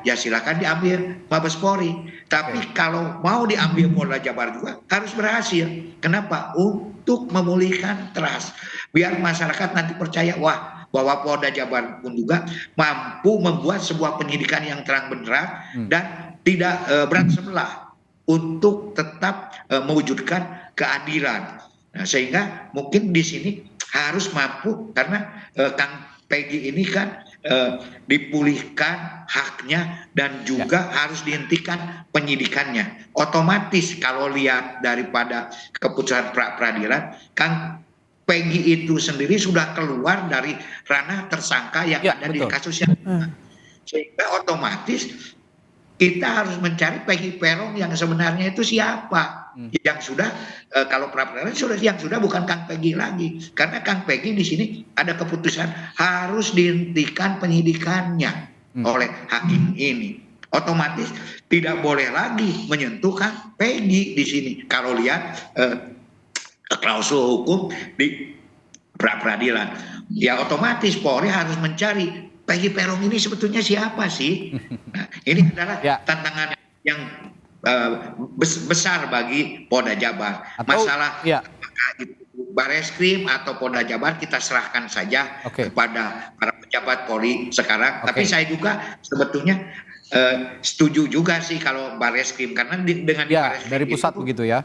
Speaker 8: ya silakan diambil Mabes Polri. Tapi kalau mau diambil Polda Jabar juga harus berhasil. Kenapa? Untuk memulihkan trust. Biar masyarakat nanti percaya bahwa Polda Jabar pun juga mampu membuat sebuah penyidikan yang terang benderang dan tidak berat sebelah untuk tetap mewujudkan keadilan. Nah, sehingga mungkin di sini harus mampu karena Kang Peggy ini kan dipulihkan haknya dan juga harus dihentikan penyidikannya. Otomatis kalau lihat daripada keputusan peradilan, Kang Peggy itu sendiri sudah keluar dari ranah tersangka yang ada di kasus yang sehingga otomatis kita harus mencari Peggy Peron yang sebenarnya itu siapa. Yang sudah kalau pra-peradilan yang sudah bukan Kang Peggy lagi, karena Kang Peggy di sini ada keputusan harus dihentikan penyidikannya oleh hakim ini. Otomatis tidak boleh lagi menyentuh Kang Peggy di sini. Kalau lihat klausul hukum di pra-peradilan. Ya otomatis Polri harus mencari Peggy Peron ini sebetulnya siapa sih? Nah, ini adalah tantangan yang besar bagi Polda Jabar. Masalah apakah itu Bareskrim atau Polda Jabar kita serahkan saja kepada para pejabat Polri sekarang. Tapi saya juga sebetulnya setuju juga sih kalau Bareskrim, karena dengan Bareskrim
Speaker 7: dari pusat itu, begitu ya.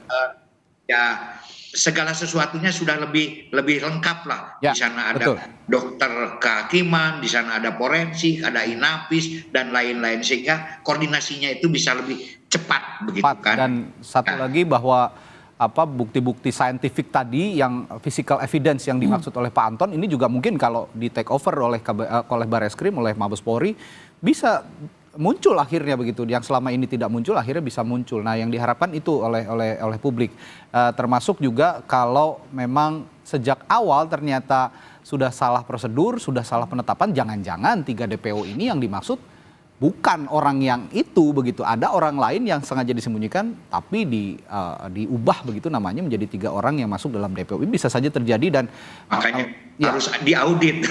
Speaker 8: Ya segala sesuatunya sudah lebih lengkap lah. Di sana ada dokter kehakiman, di sana ada forensik, ada inapis dan lain-lain, sehingga koordinasinya itu bisa lebih cepat begitu kan. Dan
Speaker 7: satu lagi bahwa bukti-bukti saintifik tadi yang physical evidence yang dimaksud oleh Pak Anton ini juga mungkin kalau di take over oleh Bareskrim, oleh Mabes Polri bisa muncul akhirnya begitu, yang selama ini tidak muncul akhirnya bisa muncul. Nah, yang diharapkan itu oleh publik, termasuk juga kalau memang sejak awal ternyata sudah salah prosedur, sudah salah penetapan, jangan-jangan 3 DPO ini yang dimaksud bukan orang yang itu begitu, ada orang lain yang sengaja disembunyikan tapi diubah begitu namanya menjadi 3 orang yang masuk dalam DPO. Ini bisa saja terjadi dan
Speaker 8: makanya harus diaudit.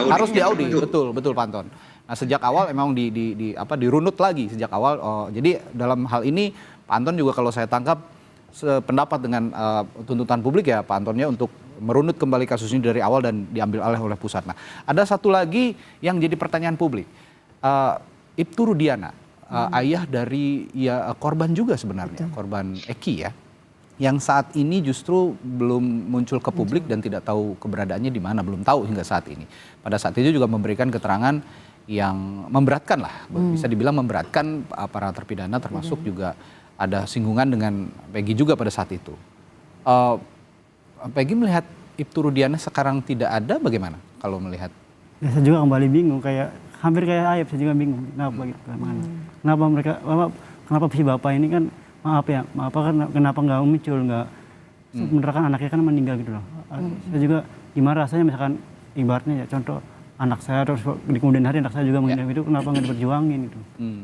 Speaker 7: Harus diaudit, betul Pak Anton. Nah, sejak awal memang dirunut lagi sejak awal. Jadi dalam hal ini Pak Anton juga kalau saya tangkap sependapat dengan tuntutan publik ya Pak Antonnya untuk merunut kembali kasus ini dari awal dan diambil alih oleh pusat. Nah, ada satu lagi yang jadi pertanyaan publik. Ibtu Rudiana, ayah dari korban juga sebenarnya, korban Eki ya, yang saat ini justru belum muncul ke publik dan tidak tahu keberadaannya di mana, belum tahu hingga saat ini. Pada saat itu juga memberikan keterangan yang memberatkan lah, bisa dibilang memberatkan para terpidana, termasuk juga ada singgungan dengan Peggy juga pada saat itu. Peggy melihat Ibtu Rudiana sekarang tidak ada, bagaimana kalau melihat?
Speaker 3: Ya, saya juga kembali bingung, hampir kayak Ayub, saya juga bingung kenapa gitu. Kenapa si bapak ini kan kenapa nggak muncul, sebenarnya kan anaknya kan meninggal gitu loh. Saya juga gimana rasanya misalkan ibaratnya ya contoh anak saya terus di kemudian hari anak saya juga meninggal itu, kenapa nggak diperjuangin gitu.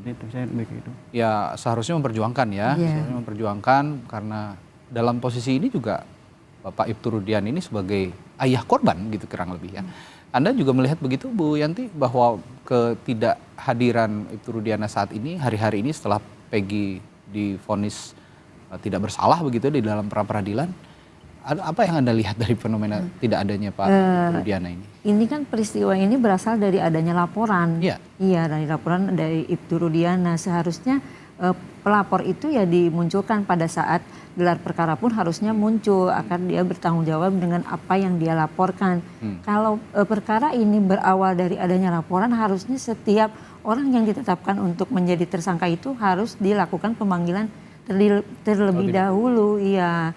Speaker 3: Itu saya lebih gitu. Ya
Speaker 7: seharusnya memperjuangkan ya, seharusnya memperjuangkan, karena dalam posisi ini juga Bapak Ibtu Rudiana ini sebagai ayah korban gitu kurang lebih ya. Anda juga melihat begitu Bu Yanti, bahwa ketidakhadiran Ibtu Rudiana saat ini, hari-hari ini setelah Peggy divonis tidak bersalah begitu di dalam pra-peradilan, apa yang Anda lihat dari fenomena tidak adanya Pak Ibtu Rudiana ini?
Speaker 9: Ini kan peristiwa ini berasal dari adanya laporan. Iya, dari laporan dari Ibtu Rudiana. Seharusnya pelapor itu ya dimunculkan pada saat gelar perkara pun harusnya muncul akan dia bertanggung jawab dengan apa yang dia laporkan. Kalau perkara ini berawal dari adanya laporan, harusnya setiap orang yang ditetapkan untuk menjadi tersangka itu harus dilakukan pemanggilan terlebih dahulu. Iya,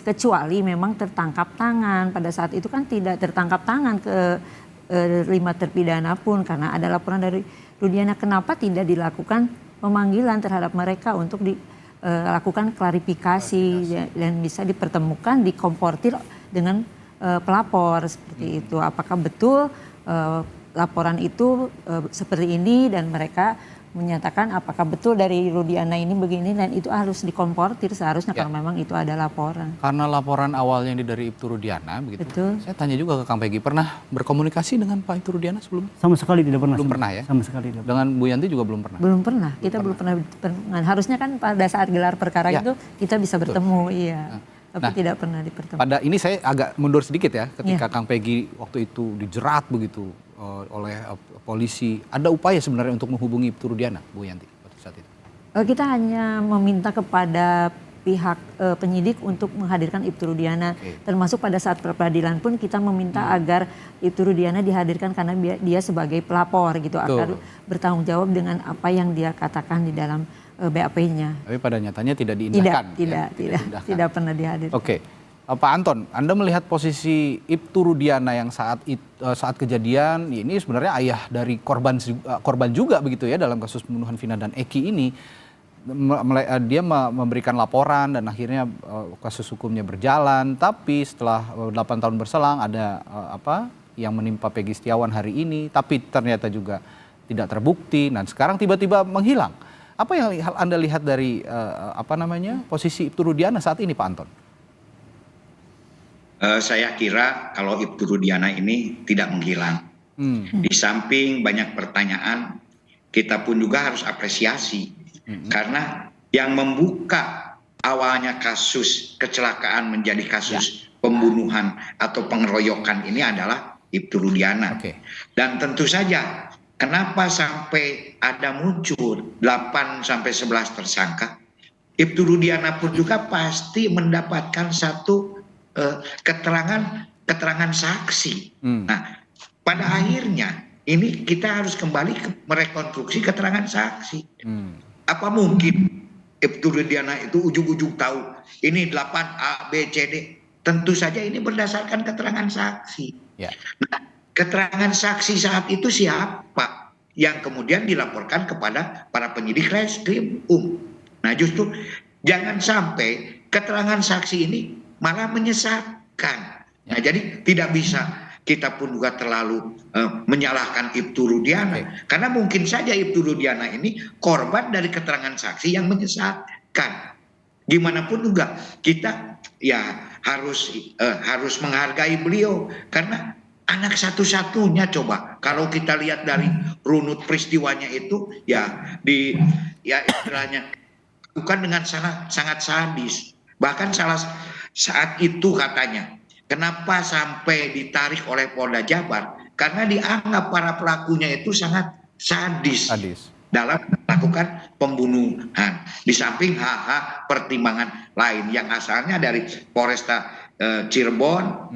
Speaker 9: kecuali memang tertangkap tangan. Pada saat itu kan tidak tertangkap tangan ke 5 terpidana pun karena ada laporan dari Rudiana. Kenapa tidak dilakukan pemanggilan terhadap mereka untuk dilakukan klarifikasi dan bisa dipertemukan, dikomportir dengan pelapor seperti itu. Apakah betul laporan itu seperti ini dan mereka menyatakan apakah betul dari Rudiana ini begini, dan itu harus dikomportir seharusnya kalau memang itu ada laporan.
Speaker 7: Karena laporan awalnya ini dari Ibtu Rudiana begitu. Betul. Saya tanya juga ke Kang Peggy, pernah berkomunikasi dengan Pak Ibtu Rudiana sebelumnya?
Speaker 3: Sama sekali tidak pernah.
Speaker 7: Belum pernah ya?
Speaker 3: Sama sekali tidak.
Speaker 7: Dengan Bu Yanti juga belum pernah?
Speaker 9: Belum pernah. Kita belum pernah. Harusnya kan pada saat gelar perkara itu kita bisa bertemu, iya. Tapi tidak pernah dipertemukan. Pada
Speaker 7: ini saya agak mundur sedikit ya, ketika Kang Peggy waktu itu dijerat begitu oleh polisi, ada upaya sebenarnya untuk menghubungi Ibtu Rudiana, Bu Yanti, pada saat itu?
Speaker 9: Kita hanya meminta kepada pihak penyidik untuk menghadirkan Ibtu Rudiana, termasuk pada saat peradilan pun kita meminta agar Ibtu Rudiana dihadirkan karena dia sebagai pelapor gitu, agar bertanggung jawab dengan apa yang dia katakan di dalam BAP-nya. Tapi
Speaker 7: pada nyatanya tidak diindahkan.
Speaker 9: Tidak pernah dihadirkan.
Speaker 7: Pak Anton, Anda melihat posisi Ibtu Rudiana yang saat kejadian ini sebenarnya ayah dari korban juga begitu ya dalam kasus pembunuhan Vina dan Eki ini, dia memberikan laporan dan akhirnya kasus hukumnya berjalan, tapi setelah 8 tahun berselang ada yang menimpa Peggy Setiawan hari ini, tapi ternyata juga tidak terbukti dan sekarang tiba-tiba menghilang. Apa yang Anda lihat dari posisi Ibtu Rudiana saat ini, Pak Anton?
Speaker 8: saya kira kalau Ibtu Rudiana ini tidak menghilang. Di samping banyak pertanyaan, kita pun juga harus apresiasi karena yang membuka awalnya kasus kecelakaan menjadi kasus pembunuhan atau pengeroyokan ini adalah Ibtu Rudiana. Dan tentu saja kenapa sampai ada muncul 8 sampai 11 tersangka, Ibtu Rudiana pun juga pasti mendapatkan satu keterangan saksi. Nah, pada akhirnya ini kita harus kembali merekonstruksi keterangan saksi. Apa mungkin Ibtu Rudiana itu ujung-ujung tahu ini 8 A, B, C, D? Tentu saja ini berdasarkan keterangan saksi. Nah, keterangan saksi saat itu siapa yang kemudian dilaporkan kepada para penyidik reskrim. Nah, justru jangan sampai keterangan saksi ini malah menyesatkan. Nah, jadi tidak bisa kita pun juga terlalu menyalahkan Ibtu Rudiana. Karena mungkin saja Ibtu Rudiana ini korban dari keterangan saksi yang menyesatkan. Gimana pun juga kita ya harus menghargai beliau. Karena anak satu-satunya coba. Kalau kita lihat dari runut peristiwanya itu ya istilahnya bukan dengan sangat sadis. Bahkan saat itu katanya, kenapa sampai ditarik oleh Polda Jabar? Karena dianggap para pelakunya itu sangat sadis dalam melakukan pembunuhan. Di samping hal-hal pertimbangan lain yang asalnya dari Polresta Cirebon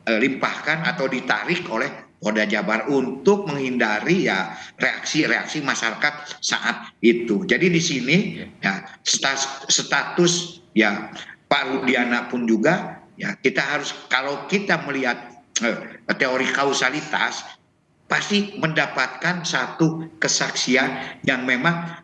Speaker 8: dilimpahkan atau ditarik oleh Polda Jabar untuk menghindari ya reaksi-reaksi masyarakat saat itu. Jadi di sini ya status ya Pak Rudiana pun juga ya kita harus, kalau kita melihat teori kausalitas, pasti mendapatkan satu kesaksian yang memang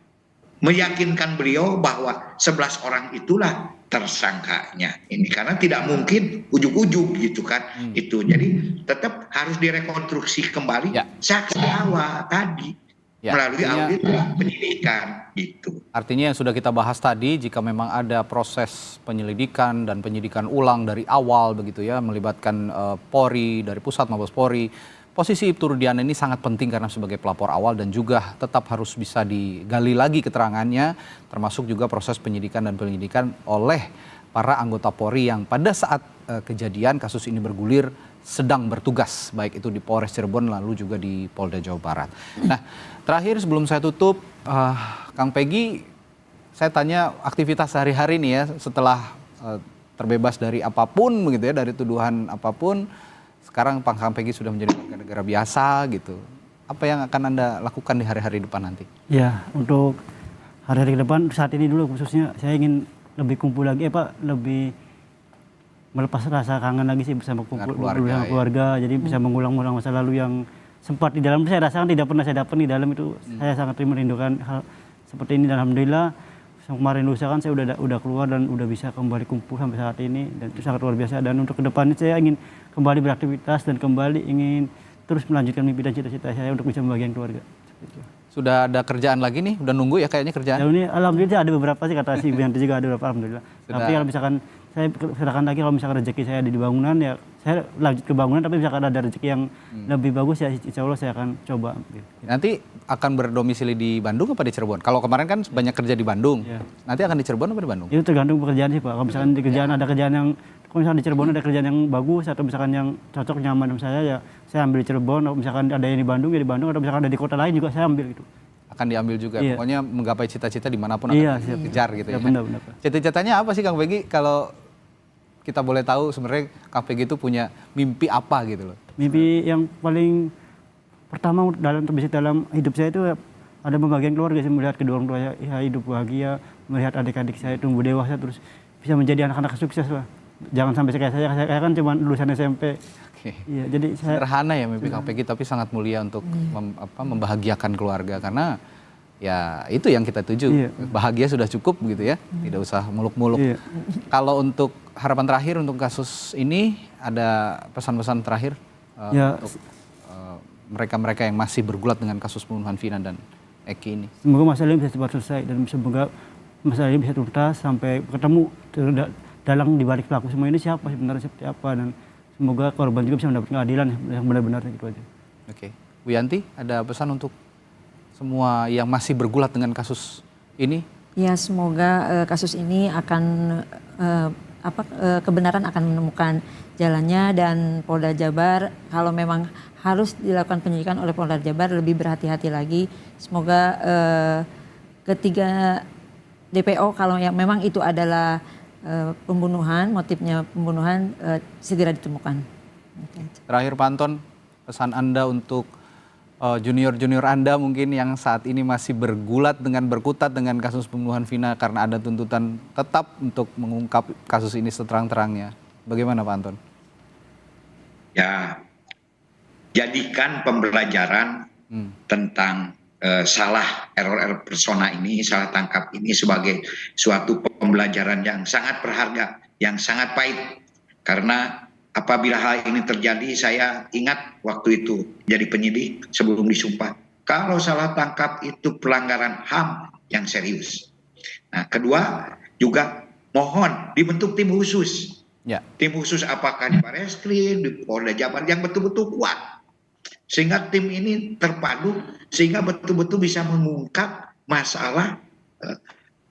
Speaker 8: meyakinkan beliau bahwa 11 orang itulah tersangkanya ini, karena tidak mungkin ujuk-ujuk gitu kan. Itu jadi tetap harus direkonstruksi kembali saksi awal tadi melalui audit penyidikan gitu.
Speaker 7: Artinya yang sudah kita bahas tadi, jika memang ada proses penyelidikan dan penyidikan ulang dari awal begitu ya, melibatkan Polri dari pusat Mabes Polri, posisi Ibtu Rudiana ini sangat penting karena sebagai pelapor awal dan juga tetap harus bisa digali lagi keterangannya, termasuk juga proses penyidikan dan penyelidikan oleh para anggota Polri yang pada saat kejadian kasus ini bergulir sedang bertugas, baik itu di Polres Cirebon lalu juga di Polda Jawa Barat. Nah, terakhir sebelum saya tutup, Kang Peggy, saya tanya aktivitas sehari-hari nih ya setelah terbebas dari apapun begitu ya, dari tuduhan apapun. Sekarang Kang Peggy sudah menjadi warga negara biasa gitu. Apa yang akan Anda lakukan di hari-hari depan nanti? Ya, untuk hari-hari ke depan saat ini dulu khususnya saya ingin lebih kumpul lagi, lebih melepas rasa kangen lagi sih bersama keluarga. Jadi bisa mengulang-ulang masa lalu yang sempat di dalam saya rasakan tidak pernah saya dapat di dalam itu. Saya sangat merindukan hal seperti ini dan alhamdulillah kemarin lusa kan saya udah keluar dan udah bisa kembali kumpul sampai saat ini dan itu sangat luar biasa. Dan untuk kedepannya saya ingin kembali beraktivitas dan kembali ingin terus melanjutkan mimpi dan cita-cita saya untuk bisa membagian keluarga. Sudah ada kerjaan lagi nih? Udah nunggu ya kayaknya kerjaan? Ya, ini alhamdulillah ada beberapa sih, kata si Bianti juga ada beberapa alhamdulillah. Tapi kalau misalkan saya serahkan lagi, kalau misalkan rezeki saya di bangunan ya saya lanjut ke bangunan, tapi misalkan ada rezeki yang lebih bagus ya insya Allah saya akan coba. Nanti akan berdomisili di Bandung apa di Cirebon? Kalau kemarin kan banyak kerja di Bandung, nanti akan di Cirebon apa di Bandung? Itu tergantung pekerjaan sih Pak. Kalau misalkan di kerjaan ada kerjaan yang, kalau misalkan di Cirebon ada kerjaan yang bagus atau misalkan yang cocok nyaman sama saya ya saya ambil di Cirebon. Kalau misalkan ada yang di Bandung ya di Bandung, atau misalkan ada di kota lain juga saya ambil gitu. Akan diambil juga, pokoknya menggapai cita-cita dimanapun akan dikejar gitu ya. Benar-benar. Cita-citanya apa sih Kang Peggy, kalau kita boleh tahu sebenarnya Kang Peggy itu punya mimpi apa gitu loh? Mimpi yang paling pertama dalam hidup saya itu ada pembagian keluarga, saya melihat kedua orang tua saya hidup bahagia, melihat adik-adik saya tumbuh dewasa terus bisa menjadi anak-anak sukses lah. Jangan sampai kayak saya kan cuma lulusan SMP. Ya, jadi sederhana ya mimpi Kang Peggy, tapi sangat mulia untuk membahagiakan keluarga, karena ya itu yang kita tuju. Bahagia sudah cukup begitu ya, tidak usah muluk-muluk. Kalau untuk harapan terakhir untuk kasus ini, ada pesan-pesan terakhir untuk mereka-mereka yang masih bergulat dengan kasus pembunuhan Vina dan Eki ini? Semoga masalah ini bisa cepat selesai dan semoga masalah ini bisa tuntas sampai ketemu
Speaker 3: dalang di balik pelaku semua ini siapa sebenarnya, seperti apa, dan semoga korban juga bisa mendapat keadilan yang benar-benar, gitu aja.
Speaker 7: Oke, Bu Yanti, ada pesan untuk semua yang masih bergulat dengan kasus ini?
Speaker 9: Ya, semoga kasus ini akan kebenaran akan menemukan jalannya, dan Polda Jabar kalau memang harus dilakukan penyidikan oleh Polda Jabar lebih berhati-hati lagi. Semoga ketiga DPO kalau yang memang itu adalah pembunuhan, motifnya pembunuhan, segera ditemukan.
Speaker 7: Terakhir Pak Anton, pesan Anda untuk junior-junior Anda mungkin yang saat ini masih berkutat dengan kasus pembunuhan Vina karena ada tuntutan tetap untuk mengungkap kasus ini seterang-terangnya. Bagaimana Pak Anton?
Speaker 8: Ya, jadikan pembelajaran tentang salah error persona ini, salah tangkap ini sebagai suatu pembelajaran yang sangat berharga, yang sangat pahit. Karena apabila hal ini terjadi, saya ingat waktu itu jadi penyidik sebelum disumpah. Kalau salah tangkap itu pelanggaran HAM yang serius. Nah, kedua juga mohon dibentuk tim khusus.
Speaker 7: Ya.
Speaker 8: Tim khusus apakah di Barreskrim, di Polda Jabar yang betul-betul kuat. Sehingga tim ini terpadu, sehingga betul-betul bisa mengungkap masalah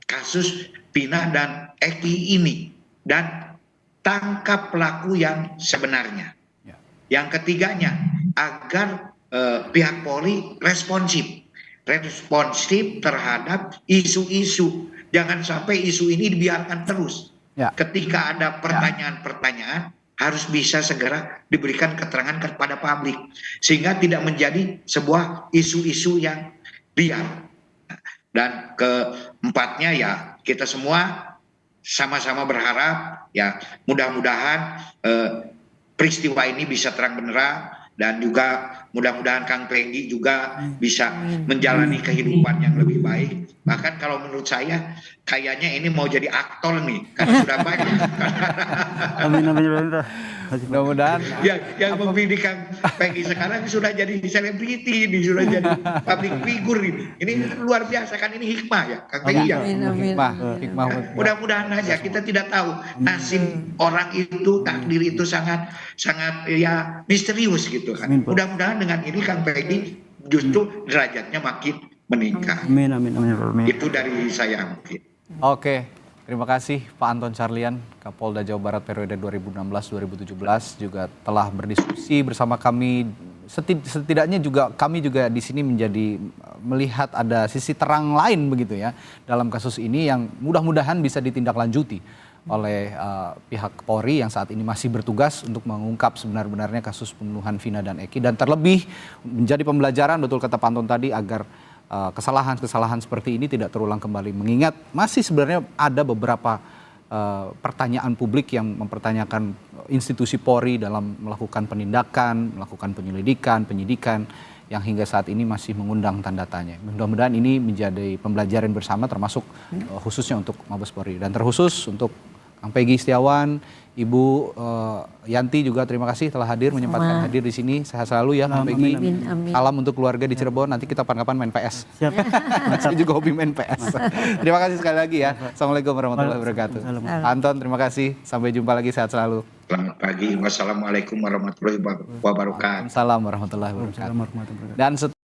Speaker 8: kasus Vina dan Eki ini. Dan tangkap pelaku yang sebenarnya. Ya. Yang ketiganya, agar pihak Polri responsif terhadap isu-isu. Jangan sampai isu ini dibiarkan terus. Ya. Ketika ada pertanyaan-pertanyaan, harus bisa segera diberikan keterangan kepada publik. Sehingga tidak menjadi sebuah isu-isu yang liar. Dan keempatnya ya, kita semua sama-sama berharap ya mudah-mudahan peristiwa ini bisa terang benderang, dan juga mudah-mudahan Kang Peggy juga bisa menjalani kehidupan yang lebih baik. Bahkan kalau menurut saya kayaknya ini mau jadi aktor nih, karena sudah banyak.
Speaker 3: Amin.
Speaker 8: Mudah-mudahan yang membidik Kang Peggy sekarang sudah jadi selebriti, sudah jadi public figure ini. Ini luar biasa kan, ini hikmah ya Kang Peggy ya. Hikmah. Mudah-mudahan aja, kita tidak tahu nasib orang itu, takdir itu sangat ya misterius gitu kan. Mudah-mudahan dengan ini Kang Peggy justru derajatnya makin meningkat.
Speaker 3: Amin.
Speaker 8: Itu dari saya mungkin.
Speaker 7: Oke, terima kasih Pak Anton Carlyan, Kapolda Jawa Barat periode 2016-2017 juga telah berdiskusi bersama kami. Setidaknya juga kami juga di sini menjadi melihat ada sisi terang lain begitu ya dalam kasus ini yang mudah-mudahan bisa ditindaklanjuti oleh pihak Polri yang saat ini masih bertugas untuk mengungkap sebenar-benarnya kasus pembunuhan Vina dan Eki, dan terlebih menjadi pembelajaran, betul kata Pak Anton tadi, agar kesalahan-kesalahan seperti ini tidak terulang kembali. Mengingat masih sebenarnya ada beberapa pertanyaan publik yang mempertanyakan institusi Polri dalam melakukan penindakan, melakukan penyelidikan, penyidikan yang hingga saat ini masih mengundang tanda tanya. Mudah-mudahan ini menjadi pembelajaran bersama, termasuk khususnya untuk Mabes Polri, dan terkhusus untuk Kang Peggy Setiawan, Ibu Yanti juga terima kasih telah menyempatkan hadir di sini. Sehat selalu ya Kang Peggy. Salam untuk keluarga di Cirebon. Nanti kita kapan-kapan main PS. Siap. Saya juga hobi main PS. Terima kasih sekali lagi ya. Assalamualaikum warahmatullahi wabarakatuh. Anton, terima kasih. Sampai jumpa lagi. Sehat selalu.
Speaker 8: Selamat pagi. Wassalamualaikum warahmatullahi wabarakatuh.
Speaker 7: Waalaikumsalam warahmatullahi wabarakatuh. Dan